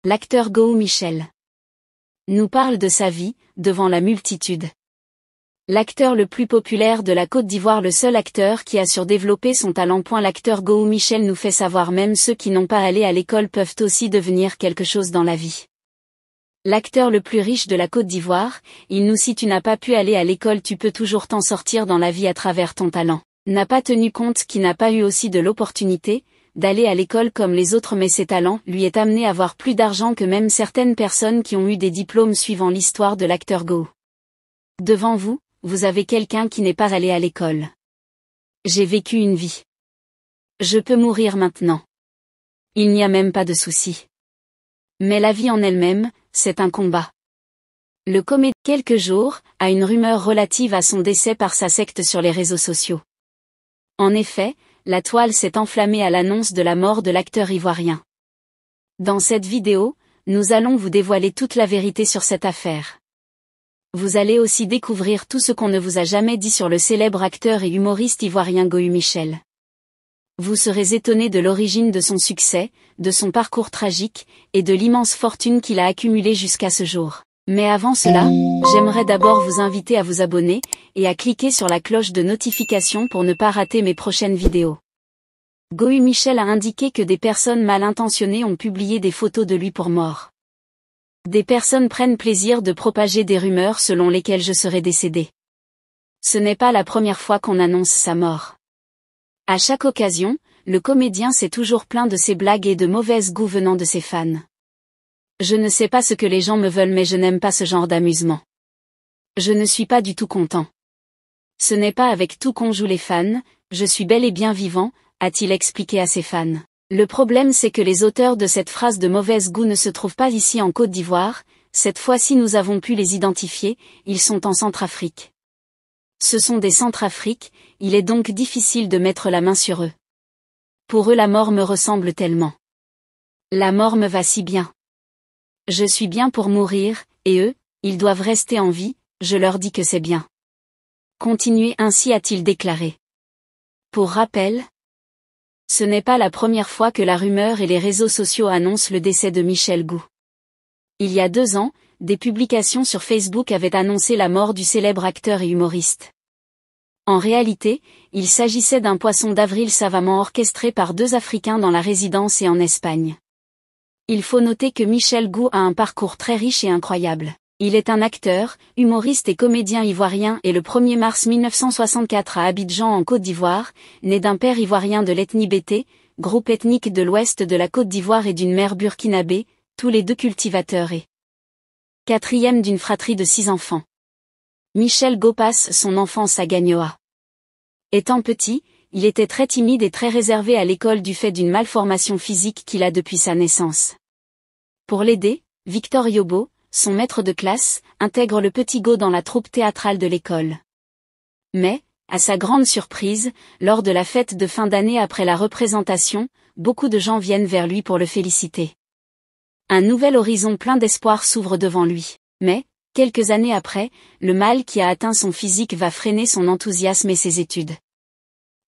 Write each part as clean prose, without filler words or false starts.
L'acteur Gou Michel nous parle de sa vie, devant la multitude. L'acteur le plus populaire de la Côte d'Ivoire, le seul acteur qui a surdéveloppé son talent. L'acteur Gou Michel nous fait savoir même ceux qui n'ont pas allé à l'école peuvent aussi devenir quelque chose dans la vie. L'acteur le plus riche de la Côte d'Ivoire, il nous cite: tu n'as pas pu aller à l'école, tu peux toujours t'en sortir dans la vie à travers ton talent. N'a pas tenu compte qui n'a pas eu aussi de l'opportunité d'aller à l'école comme les autres, mais ses talents lui est amené à avoir plus d'argent que même certaines personnes qui ont eu des diplômes. Suivant l'histoire de l'acteur Gou. Devant vous, vous avez quelqu'un qui n'est pas allé à l'école. J'ai vécu une vie. Je peux mourir maintenant. Il n'y a même pas de souci. Mais la vie en elle-même, c'est un combat. Le comédien, quelques jours, a une rumeur relative à son décès par sa secte sur les réseaux sociaux. En effet, la toile s'est enflammée à l'annonce de la mort de l'acteur ivoirien. Dans cette vidéo, nous allons vous dévoiler toute la vérité sur cette affaire. Vous allez aussi découvrir tout ce qu'on ne vous a jamais dit sur le célèbre acteur et humoriste ivoirien Gou Michel. Vous serez étonné de l'origine de son succès, de son parcours tragique, et de l'immense fortune qu'il a accumulée jusqu'à ce jour. Mais avant cela, j'aimerais d'abord vous inviter à vous abonner, et à cliquer sur la cloche de notification pour ne pas rater mes prochaines vidéos. Gou Michel a indiqué que des personnes mal intentionnées ont publié des photos de lui pour mort. Des personnes prennent plaisir de propager des rumeurs selon lesquelles je serais décédé. Ce n'est pas la première fois qu'on annonce sa mort. À chaque occasion, le comédien s'est toujours plaint de ses blagues et de mauvaise goût venant de ses fans. Je ne sais pas ce que les gens me veulent, mais je n'aime pas ce genre d'amusement. Je ne suis pas du tout content. Ce n'est pas avec tout qu'on joue les fans, je suis bel et bien vivant, a-t-il expliqué à ses fans. Le problème, c'est que les auteurs de cette phrase de mauvaise goût ne se trouvent pas ici en Côte d'Ivoire. Cette fois-ci nous avons pu les identifier, ils sont en Centrafrique. Ce sont des Centrafriques, il est donc difficile de mettre la main sur eux. Pour eux la mort me ressemble tellement. La mort me va si bien. Je suis bien pour mourir, et eux, ils doivent rester en vie, je leur dis que c'est bien. Continuez ainsi, a-t-il déclaré. Pour rappel, ce n'est pas la première fois que la rumeur et les réseaux sociaux annoncent le décès de Michel Gou. Il y a 2 ans, des publications sur Facebook avaient annoncé la mort du célèbre acteur et humoriste. En réalité, il s'agissait d'un poisson d'avril savamment orchestré par 2 Africains dans la résidence et en Espagne. Il faut noter que Michel Gou a un parcours très riche et incroyable. Il est un acteur, humoriste et comédien ivoirien et le 1er mars 1964 à Abidjan en Côte d'Ivoire, né d'un père ivoirien de l'ethnie Bété, groupe ethnique de l'ouest de la Côte d'Ivoire, et d'une mère burkinabé, tous les 2 cultivateurs, et 4e d'une fratrie de 6 enfants. Michel Gou passe son enfance à Gagnoa. Étant petit, il était très timide et très réservé à l'école du fait d'une malformation physique qu'il a depuis sa naissance. Pour l'aider, Victor Yobo, son maître de classe, intègre le petit Gou dans la troupe théâtrale de l'école. Mais, à sa grande surprise, lors de la fête de fin d'année après la représentation, beaucoup de gens viennent vers lui pour le féliciter. Un nouvel horizon plein d'espoir s'ouvre devant lui. Mais, quelques années après, le mal qui a atteint son physique va freiner son enthousiasme et ses études.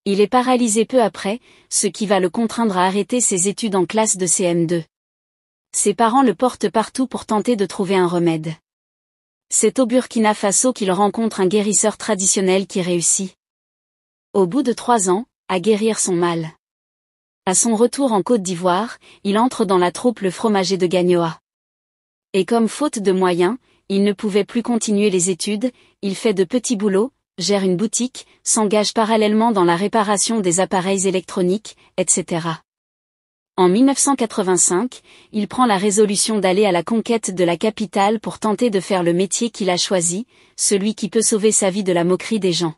Il est paralysé peu après, ce qui va le contraindre à arrêter ses études en classe de CM2. Ses parents le portent partout pour tenter de trouver un remède. C'est au Burkina Faso qu'il rencontre un guérisseur traditionnel qui réussit, au bout de 3 ans, à guérir son mal. À son retour en Côte d'Ivoire, il entre dans la troupe Le Fromager de Gagnoa. Et comme faute de moyens, il ne pouvait plus continuer les études, il fait de petits boulots, gère une boutique, s'engage parallèlement dans la réparation des appareils électroniques, etc. En 1985, il prend la résolution d'aller à la conquête de la capitale pour tenter de faire le métier qu'il a choisi, celui qui peut sauver sa vie de la moquerie des gens.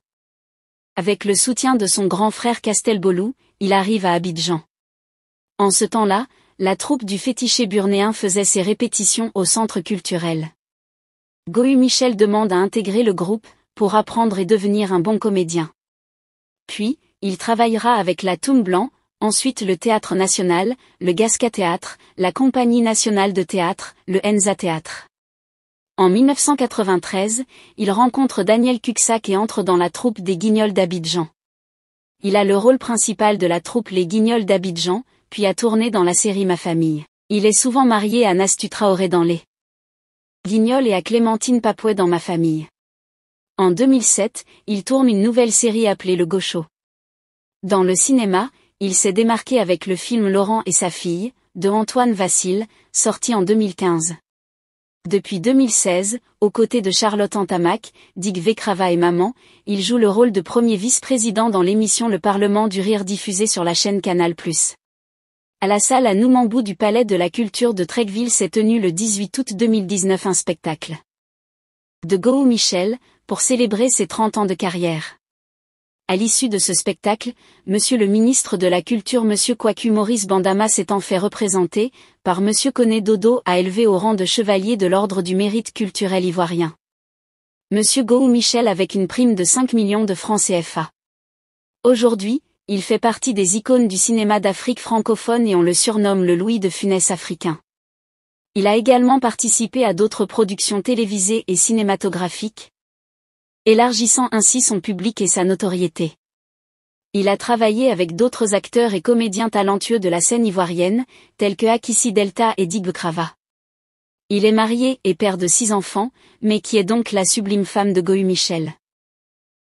Avec le soutien de son grand frère Castelbolou, il arrive à Abidjan. En ce temps-là, la troupe du fétiché burnéen faisait ses répétitions au centre culturel. Gou Michel demande à intégrer le groupe, pour apprendre et devenir un bon comédien. Puis, il travaillera avec la Toum Blanc, ensuite le Théâtre National, le Gasca Théâtre, la Compagnie Nationale de Théâtre, le Enza Théâtre. En 1993, il rencontre Daniel Cuxac et entre dans la troupe des Guignols d'Abidjan. Il a le rôle principal de la troupe Les Guignols d'Abidjan, puis a tourné dans la série Ma Famille. Il est souvent marié à Nastu Traoré dans les Guignols et à Clémentine Papouet dans Ma famille. En 2007, il tourne une nouvelle série appelée Le Gaucho. Dans le cinéma, il s'est démarqué avec le film Laurent et sa fille, de Antoine Vassil, sorti en 2015. Depuis 2016, aux côtés de Charlotte Antamac, Dick Vekrava et Maman, il joue le rôle de premier vice-président dans l'émission Le Parlement du Rire diffusée sur la chaîne Canal+. À la salle à Noumambou du Palais de la Culture de Treichville s'est tenu le 18 août 2019 un spectacle de Gou Michel, pour célébrer ses 30 ans de carrière. À l'issue de ce spectacle, Monsieur le ministre de la Culture Monsieur Kouakou Maurice Bandama s'étant fait représenter, par Monsieur Koné Dodo a élevé au rang de chevalier de l'ordre du mérite culturel ivoirien. Monsieur Gou Michel avec une prime de 5 millions de francs CFA. Aujourd'hui, il fait partie des icônes du cinéma d'Afrique francophone et on le surnomme le Louis de Funès africain. Il a également participé à d'autres productions télévisées et cinématographiques, élargissant ainsi son public et sa notoriété. Il a travaillé avec d'autres acteurs et comédiens talentueux de la scène ivoirienne, tels que Akissi Delta et Dick Vekrava. Il est marié et père de 6 enfants, mais qui est donc la sublime femme de Gou Michel.